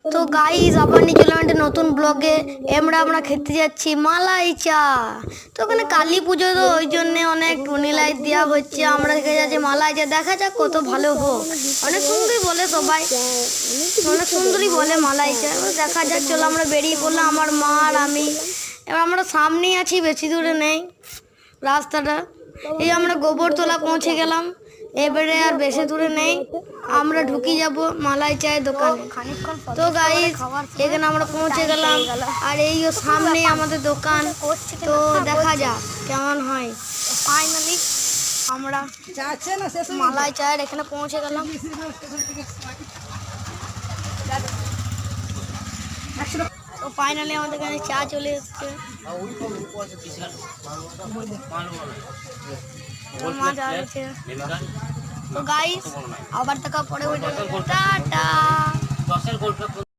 তো গাইস আবার নিয়ে চলে একটা নতুন ব্লগে। আমরা খেতে যাচ্ছি মালাই চা। তো ওখানে কালী পুজো, তো ওই জন্য অনেক টুনি লাইট দেওয়া হচ্ছে। আমরা দেখে যাচ্ছি মালাই চা, দেখা যাক কত ভালো হোক। অনেক সুন্দরই বলে সবাই, অনেক সুন্দরই বলে মালাই চা। দেখা যাক, চলো আমরা বেরিয়ে পড়লাম, আমার মা আর আমি। এবার আমরা সামনেই আছি, বেশি দূরে নেই রাস্তাটা। এই আমরা গোবরতলা পৌঁছে গেলাম, এবারে আর বেশি দূরে নেই, আমরা ঢুকি যাব মালাই চায়ের দোকানে। তো গাইস এখানে আমরা পৌঁছে গেলাম, আর এই সামনে আমাদের দোকান। তো দেখা যাক কেমন হয়। ফাইনালি আমরা মালাই চায়ের এখানে পৌঁছে গেলাম। তো ফাইনালি আমাদের এখানে চা চলে এসছে। তো গাইস আবার দেখা পরে, টাটা।